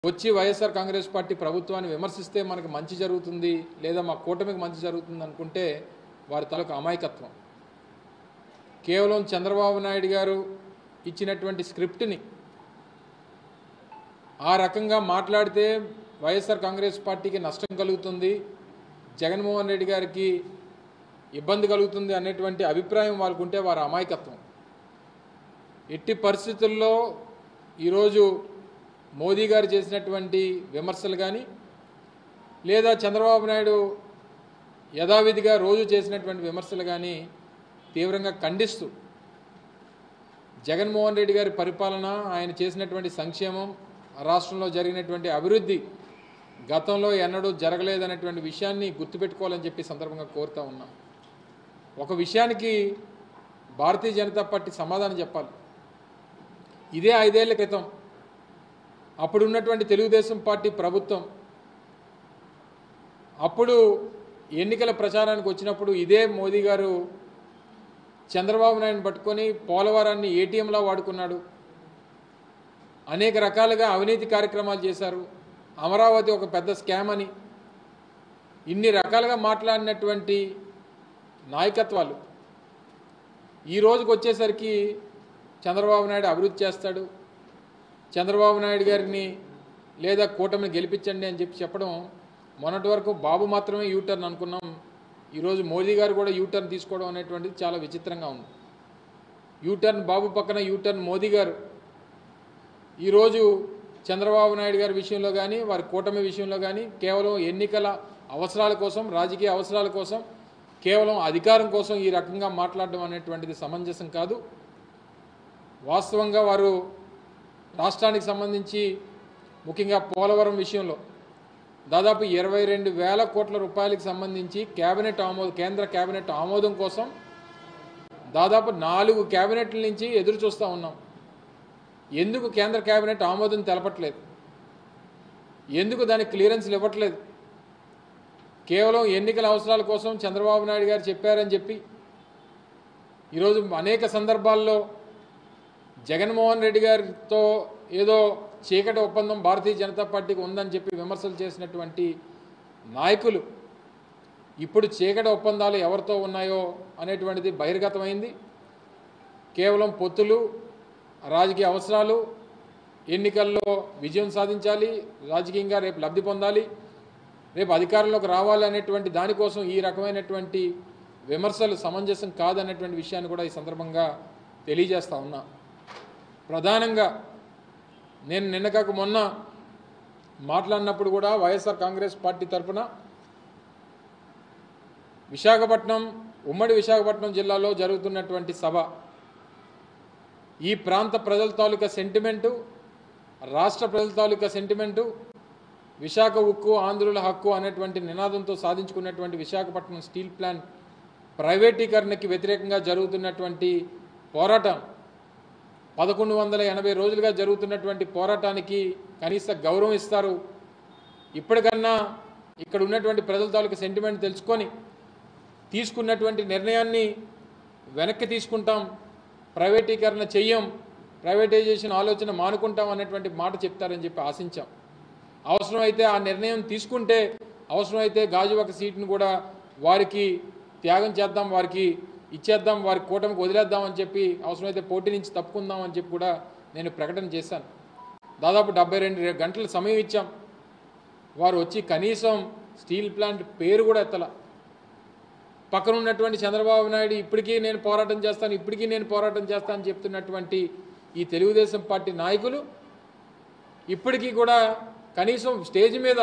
వచ్చి వైఎస్ఆర్ కాంగ్రెస్ పార్టీ ప్రభుత్వాన్ని విమర్శిస్తే మనకు మంచి జరుగుతుంది లేదా మా కూటమికి మంచి జరుగుతుంది అనుకుంటే వారి తాలూకు అమాయకత్వం. కేవలం చంద్రబాబు నాయుడు గారు ఇచ్చినటువంటి స్క్రిప్ట్ని ఆ రకంగా మాట్లాడితే వైఎస్ఆర్ కాంగ్రెస్ పార్టీకి నష్టం కలుగుతుంది, జగన్మోహన్ రెడ్డి గారికి ఇబ్బంది కలుగుతుంది అనేటువంటి అభిప్రాయం వాళ్ళకుంటే వారి అమాయకత్వం. ఎట్టి పరిస్థితుల్లో ఈరోజు మోదీ గారు చేసినటువంటి విమర్శలు కానీ లేదా చంద్రబాబు నాయుడు యథావిధిగా రోజు చేసినటువంటి విమర్శలు కానీ తీవ్రంగా ఖండిస్తూ జగన్మోహన్ రెడ్డి గారి పరిపాలన, ఆయన చేసినటువంటి సంక్షేమం, రాష్ట్రంలో జరిగినటువంటి అభివృద్ధి గతంలో ఎన్నడూ జరగలేదనేటువంటి విషయాన్ని గుర్తుపెట్టుకోవాలని చెప్పి సందర్భంగా కోరుతా ఉన్నాం. ఒక విషయానికి భారతీయ జనతా పార్టీ సమాధానం చెప్పాలి. ఇదే 5 ఏళ్ల క్రితం అప్పుడున్నటువంటి తెలుగుదేశం పార్టీ ప్రభుత్వం అప్పుడు ఎన్నికల ప్రచారానికి వచ్చినప్పుడు ఇదే మోదీ గారు చంద్రబాబు నాయుడుని పట్టుకొని పోలవరాన్ని ఏటీఎంలా వాడుకున్నాడు, అనేక రకాలుగా అవినీతి కార్యక్రమాలు చేశారు, అమరావతి ఒక పెద్ద స్కామ్ అని ఇన్ని రకాలుగా మాట్లాడినటువంటి నాయకత్వాలు ఈ రోజుకి వచ్చేసరికి చంద్రబాబు నాయుడు అభివృద్ధి చేస్తాడు, చంద్రబాబు నాయుడు గారిని లేదా కూటమిని గెలిపించండి అని చెప్పడం మొన్నటి వరకు బాబు మాత్రమే యూటర్న్ అనుకున్నాం. ఈరోజు మోదీ గారు కూడా యూటర్న్ తీసుకోవడం అనేటువంటిది చాలా విచిత్రంగా ఉంది. యూటర్న్ బాబు పక్కన యూటర్న్ మోదీ గారు ఈరోజు చంద్రబాబు నాయుడు గారి విషయంలో కానీ వారి కూటమి విషయంలో కానీ కేవలం ఎన్నికల అవసరాల కోసం, రాజకీయ అవసరాల కోసం, కేవలం అధికారం కోసం ఈ రకంగా మాట్లాడడం అనేటువంటిది సమంజసం కాదు. వాస్తవంగా వారు రాష్ట్రానికి సంబంధించి ముఖ్యంగా పోలవరం విషయంలో దాదాపు 22,000 కోట్ల రూపాయలకు సంబంధించి కేంద్ర కేబినెట్ ఆమోదం కోసం దాదాపు 4 కేబినెట్ల నుంచి ఎదురు చూస్తూ ఉన్నాం. ఎందుకు కేంద్ర కేబినెట్ ఆమోదం తెలపట్లేదు? ఎందుకు దానికి క్లియరెన్స్లు ఇవ్వట్లేదు? కేవలం ఎన్నికల అవసరాల కోసం చంద్రబాబు నాయుడు గారు చెప్పారని చెప్పి ఈరోజు అనేక సందర్భాల్లో జగన్మోహన్ రెడ్డి గారితో ఏదో చీకటి ఒప్పందం భారతీయ జనతా పార్టీకి ఉందని చెప్పి విమర్శలు చేసినటువంటి నాయకులు ఇప్పుడు చీకటి ఒప్పందాలు ఎవరితో ఉన్నాయో అనేటువంటిది బహిర్గతమైంది. కేవలం పొత్తులు, రాజకీయ అవసరాలు, ఎన్నికల్లో విజయం సాధించాలి, రాజకీయంగా రేపు లబ్ధి పొందాలి, రేపు అధికారంలోకి రావాలి అనేటువంటి దానికోసం ఈ రకమైనటువంటి విమర్శలు సమంజసం కాదనేటువంటి విషయాన్ని కూడా ఈ సందర్భంగా తెలియజేస్తా ఉన్నా. ప్రధానంగా నేను నిన్న కాక మొన్న మాట్లాడినప్పుడు కూడా వైఎస్ఆర్ కాంగ్రెస్ పార్టీ తరఫున ఉమ్మడి విశాఖపట్నం జిల్లాలో జరుగుతున్నటువంటి సభ ఈ ప్రాంత ప్రజల తాలూకా సెంటిమెంటు, రాష్ట్ర ప్రజల తాలూకా సెంటిమెంటు, విశాఖ ఉక్కు ఆంధ్రుల హక్కు అనేటువంటి నినాదంతో సాధించుకున్నటువంటి విశాఖపట్నం స్టీల్ ప్లాంట్ ప్రైవేటీకరణకి వ్యతిరేకంగా జరుగుతున్నటువంటి పోరాటం 1180 రోజులుగా జరుగుతున్నటువంటి పోరాటానికి కనీస గౌరవం ఇస్తారు. ఇప్పటికన్నా ఇక్కడ ఉన్నటువంటి ప్రజల తాలూకు సెంటిమెంట్ తెలుసుకొని తీసుకున్నటువంటి నిర్ణయాన్ని వెనక్కి తీసుకుంటాం, ప్రైవేటీకరణ చెయ్యం, ప్రైవేటైజేషన్ ఆలోచన మానుకుంటాం అనేటువంటి మాట చెప్తారని చెప్పి ఆశించాం. అవసరమైతే ఆ నిర్ణయం తీసుకుంటే అవసరమైతే గాజువాక సీటును కూడా వారికి త్యాగం చేద్దాం, వారికి ఇచ్చేద్దాం, వారి కూటమికి వదిలేద్దామని చెప్పి అవసరమైతే పోటీ నుంచి తప్పుకుందామని చెప్పి కూడా నేను ప్రకటన చేశాను. దాదాపు 72 గంటల సమయం ఇచ్చాం. వారు వచ్చి కనీసం స్టీల్ ప్లాంట్ పేరు కూడా ఎత్తల. పక్కన ఉన్నటువంటి చంద్రబాబు నాయుడు ఇప్పటికీ నేను పోరాటం చేస్తాను అని చెప్తున్నటువంటి ఈ తెలుగుదేశం పార్టీ నాయకులు ఇప్పటికీ కూడా కనీసం స్టేజ్ మీద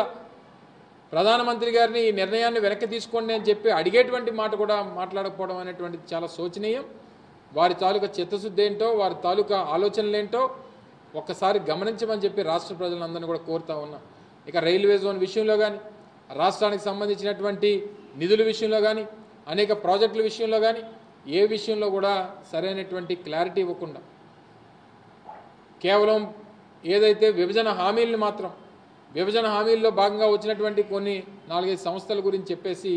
ప్రధానమంత్రి గారిని ఈ నిర్ణయాన్ని వెనక్కి తీసుకోండి అని చెప్పి అడిగేటువంటి మాట కూడా మాట్లాడకపోవడం అనేటువంటిది చాలా శోచనీయం. వారి తాలూకా చిత్తశుద్ధి ఏంటో, వారి తాలూకా ఆలోచనలేంటో ఒక్కసారి గమనించమని చెప్పి రాష్ట్ర ప్రజలందరినీ కూడా కోరుతా ఉన్నాం. ఇక రైల్వే జోన్ విషయంలో కానీ, రాష్ట్రానికి సంబంధించినటువంటి నిధుల విషయంలో కానీ, అనేక ప్రాజెక్టుల విషయంలో కానీ ఏ విషయంలో కూడా సరైనటువంటి క్లారిటీ ఇవ్వకుండా కేవలం ఏదైతే విభజన హామీల్లో భాగంగా వచ్చినటువంటి కొన్ని 4-5 సంస్థల గురించి చెప్పేసి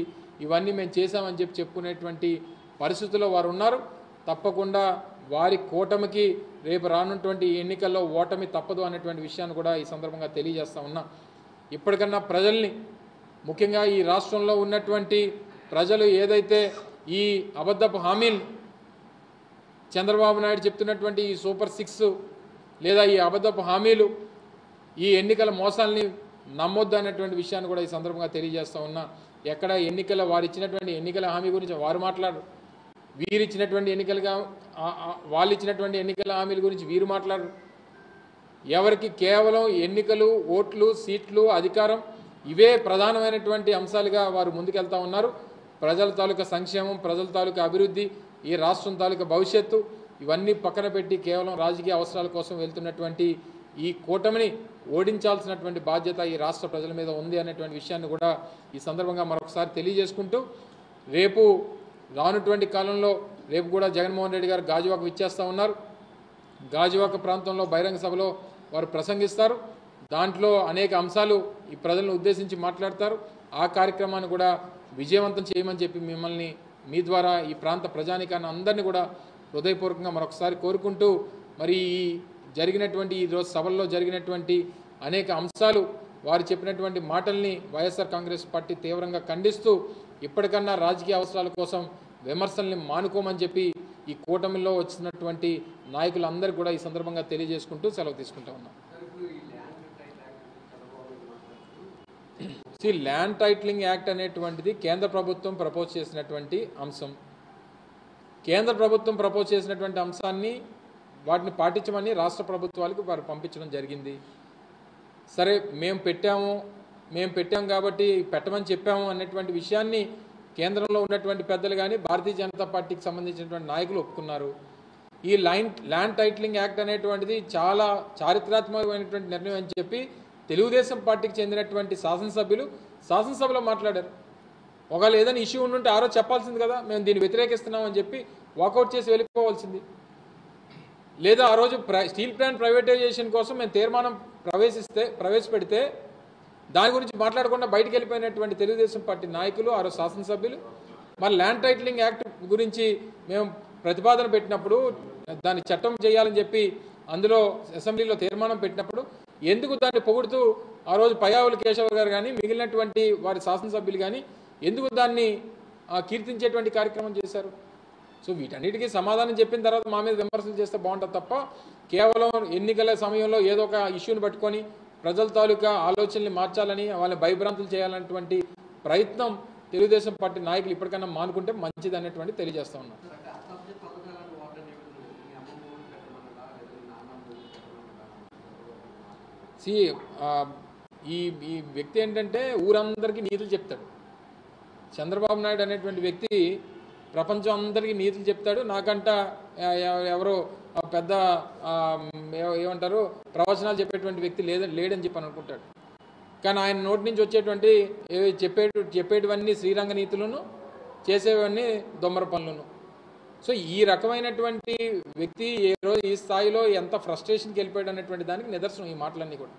ఇవన్నీ మేము చేశామని చెప్పుకునేటువంటి పరిస్థితుల్లో వారు ఉన్నారు. తప్పకుండా వారి కూటమికి రేపు రానున్నటువంటి ఎన్నికల్లో ఓటమి తప్పదు అనేటువంటి విషయాన్ని కూడా ఈ సందర్భంగా తెలియజేస్తా ఉన్నా. ఇప్పటికన్నా ప్రజల్ని, ముఖ్యంగా ఈ రాష్ట్రంలో ఉన్నటువంటి ప్రజలు ఏదైతే ఈ అబద్ధపు హామీలు, చంద్రబాబు నాయుడు చెప్తున్నటువంటి ఈ సూపర్ 6 లేదా ఈ అబద్ధపు హామీలు, ఈ ఎన్నికల మోసాలని నమ్మొద్దు అనేటువంటి విషయాన్ని కూడా ఈ సందర్భంగా తెలియజేస్తా ఉన్నా. ఎక్కడ వారు ఇచ్చినటువంటి ఎన్నికల హామీ గురించి వారు మాట్లాడరు, వీరు ఇచ్చినటువంటి వాళ్ళు ఇచ్చినటువంటి ఎన్నికల హామీల గురించి వీరు మాట్లాడరు. ఎవరికి కేవలం ఎన్నికలు, ఓట్లు, సీట్లు, అధికారం ఇవే ప్రధానమైనటువంటి అంశాలుగా వారు ముందుకెళ్తా ఉన్నారు. ప్రజల తాలూకా సంక్షేమం, ప్రజల తాలూకా అభివృద్ధి, ఈ రాష్ట్రం తాలూకా భవిష్యత్తు ఇవన్నీ పక్కన పెట్టి కేవలం రాజకీయ అవసరాల కోసం వెళ్తున్నటువంటి ఈ కూటమిని ఓడించాల్సినటువంటి బాధ్యత ఈ రాష్ట్ర ప్రజల మీద ఉంది అనేటువంటి విషయాన్ని కూడా ఈ సందర్భంగా మరొకసారి తెలియజేసుకుంటూ, రేపు రానున్నటువంటి కాలంలో రేపు కూడా జగన్మోహన్ రెడ్డి గారు గాజువాక విచ్చేస్తూ ఉన్నారు. గాజువాక ప్రాంతంలో బహిరంగ సభలో వారు ప్రసంగిస్తారు. దాంట్లో అనేక అంశాలు ఈ ప్రజలను ఉద్దేశించి మాట్లాడతారు. ఆ కార్యక్రమాన్ని కూడా విజయవంతం చేయమని చెప్పి మిమ్మల్ని మీ ద్వారా ఈ ప్రాంత ప్రజానికాన్ని అందరినీ కూడా హృదయపూర్వకంగా మరొకసారి కోరుకుంటూ, మరి ఈ జరిగినటువంటి ఈరోజు సభల్లో జరిగినటువంటి అనేక అంశాలు, వారు చెప్పినటువంటి మాటల్ని వైఎస్ఆర్ కాంగ్రెస్ పార్టీ తీవ్రంగా ఖండిస్తూ, ఇప్పటికన్నా రాజకీయ అవసరాల కోసం విమర్శల్ని మానుకోమని చెప్పి ఈ కూటమిలో వచ్చినటువంటి నాయకులందరూ కూడా ఈ సందర్భంగా తెలియజేసుకుంటూ సెలవు తీసుకుంటా ఉన్నాం. ల్యాండ్ టైటిలింగ్ యాక్ట్ అనేటువంటిది కేంద్ర ప్రభుత్వం ప్రపోజ్ చేసినటువంటి అంశం. కేంద్ర ప్రభుత్వం ప్రపోజ్ చేసినటువంటి అంశాన్ని వాటిని పాటించమని రాష్ట్ర ప్రభుత్వాలకు వారు పంపించడం జరిగింది. సరే, మేము పెట్టాము కాబట్టి పెట్టమని చెప్పాము అన్నటువంటి విషయాన్ని కేంద్రంలో ఉన్నటువంటి పెద్దలు కానీ భారతీయ జనతా పార్టీకి సంబంధించినటువంటి నాయకులు ఒప్పుకున్నారు. ఈ ల్యాండ్ టైటిలింగ్ యాక్ట్ అనేటువంటిది చాలా చారిత్రాత్మకమైనటువంటి నిర్ణయం అని చెప్పి తెలుగుదేశం పార్టీకి చెందినటువంటి శాసనసభలో మాట్లాడారు. ఒకవేళ ఏదైనా ఇష్యూ ఉండుంటే ఆ రోజు చెప్పాల్సింది కదా, మేము దీన్ని వ్యతిరేకిస్తున్నామని చెప్పి వాకౌట్ చేసి వెళ్ళిపోవాల్సింది. లేదా ఆ రోజు స్టీల్ ప్లాంట్ ప్రైవేటైజేషన్ కోసం మేము తీర్మానం ప్రవేశపెడితే దాని గురించి మాట్లాడకుండా బయటకు వెళ్ళిపోయినటువంటి తెలుగుదేశం పార్టీ నాయకులు, ఆ రోజు శాసనసభ్యులు, మరి ల్యాండ్ టైటిలింగ్ యాక్ట్ గురించి మేము ప్రతిపాదన పెట్టినప్పుడు, దాన్ని చట్టం చేయాలని చెప్పి అందులో అసెంబ్లీలో తీర్మానం పెట్టినప్పుడు ఎందుకు దాన్ని పొగుడుతూ ఆ రోజు పయ్యావుల కేశవ గారు కానీ మిగిలినటువంటి వారి శాసనసభ్యులు కానీ ఎందుకు దాన్ని కీర్తించేటువంటి కార్యక్రమం చేశారు? సో వీటన్నిటికీ సమాధానం చెప్పిన తర్వాత మా మీద విమర్శలు చేస్తే బాగుంటుంది తప్ప, కేవలం ఎన్నికల సమయంలో ఏదో ఒక ఇష్యూని పట్టుకొని ప్రజల తాలూకా ఆలోచనల్ని మార్చాలని, వాళ్ళని భయభ్రాంతులు చేయాలన్నటువంటి ప్రయత్నం తెలుగుదేశం పార్టీ నాయకులు ఇప్పటికైనా మానుకుంటే మంచిది అనేటువంటి తెలియజేస్తా ఉన్నాం. ఈ వ్యక్తి ఏంటంటే ఊరందరికీ నీతులు చెప్తాడు. చంద్రబాబు నాయుడు అనేటువంటి వ్యక్తి ప్రపంచం అందరికీ నీతులు చెప్తాడు. నాకంట ఎవరో పెద్ద ఏమంటారు ప్రవచనాలు చెప్పేటువంటి వ్యక్తి లేడని చెప్పి అనుకుంటాడు. కానీ ఆయన నోటి నుంచి వచ్చేటువంటి చెప్పేటివన్నీ శ్రీరంగ నీతులను, చేసేవన్నీ దొమ్మర పనులను. సో ఈ రకమైనటువంటి వ్యక్తి ఈ స్థాయిలో ఎంత ఫ్రస్ట్రేషన్కి వెళ్ళిపోయాడు అనేటువంటి దానికి నిదర్శనం ఈ మాటలన్నీ కూడా.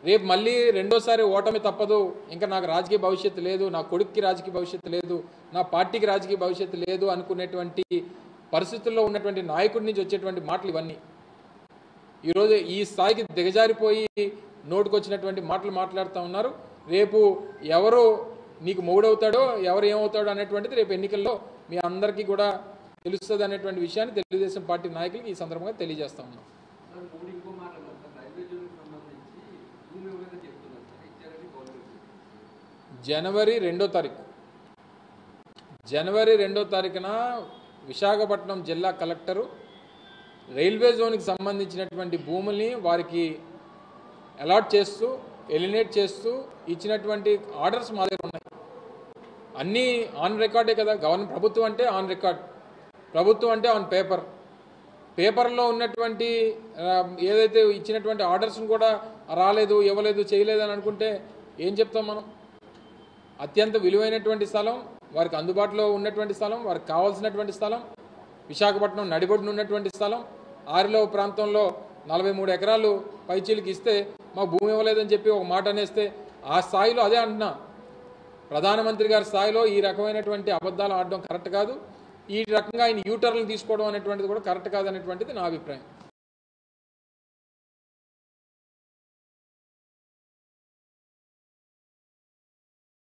రేపు మళ్ళీ రెండోసారి ఓటమి తప్పదు, ఇంకా నాకు రాజకీయ భవిష్యత్తు లేదు, నా కొడుక్కి రాజకీయ భవిష్యత్తు లేదు, నా పార్టీకి రాజకీయ భవిష్యత్తు లేదు అనుకునేటువంటి పరిస్థితుల్లో ఉన్నటువంటి నాయకుడి నుంచి వచ్చేటువంటి మాటలు ఇవన్నీ. ఈరోజు ఈ స్థాయికి దిగజారిపోయి నోటుకొచ్చినటువంటి మాటలు మాట్లాడుతూ ఉన్నారు. రేపు ఎవరు నీకు మొగుడవుతాడో, ఎవరు ఏమవుతాడో అనేటువంటిది రేపు ఎన్నికల్లో మీ అందరికీ కూడా తెలుస్తుంది అనేటువంటి విషయాన్ని తెలుగుదేశం పార్టీ నాయకులకి ఈ సందర్భంగా తెలియజేస్తా ఉన్నాం. జనవరి 2వ తారీఖున విశాఖపట్నం జిల్లా కలెక్టరు రైల్వే జోన్కి సంబంధించినటువంటి భూముల్ని వారికి అలాట్ చేస్తూ, ఎలినేట్ చేస్తూ ఇచ్చినటువంటి ఆర్డర్స్ మా దగ్గర ఉన్నాయి. అన్నీ ఆన్ రికార్డే కదా. ప్రభుత్వం అంటే ఆన్ రికార్డ్, ప్రభుత్వం అంటే ఆన్ పేపర్లో ఉన్నటువంటి ఏదైతే ఇచ్చినటువంటి ఆర్డర్స్ని కూడా రాలేదు, ఇవ్వలేదు, చేయలేదు అని అనుకుంటే ఏం చెప్తాం మనం? అత్యంత విలువైనటువంటి స్థలం, వారికి అందుబాటులో ఉన్నటువంటి స్థలం, వారికి కావాల్సినటువంటి స్థలం, విశాఖపట్నం నడిబొడ్డున ఉన్నటువంటి స్థలం, ఆరిలో ప్రాంతంలో 43 ఎకరాలు పైచీలకి ఇస్తే మాకు భూమి ఇవ్వలేదని చెప్పి ఒక మాట అనేస్తే, ఆ స్థాయిలో అదే అంటున్నా, ప్రధానమంత్రి గారి స్థాయిలో ఈ రకమైనటువంటి అబద్ధాలు ఆడడం కరెక్ట్ కాదు. ఈ రకంగా ఆయన యూటర్న్లు తీసుకోవడం అనేటువంటిది కూడా కరెక్ట్ కాదనేటువంటిది నా అభిప్రాయం.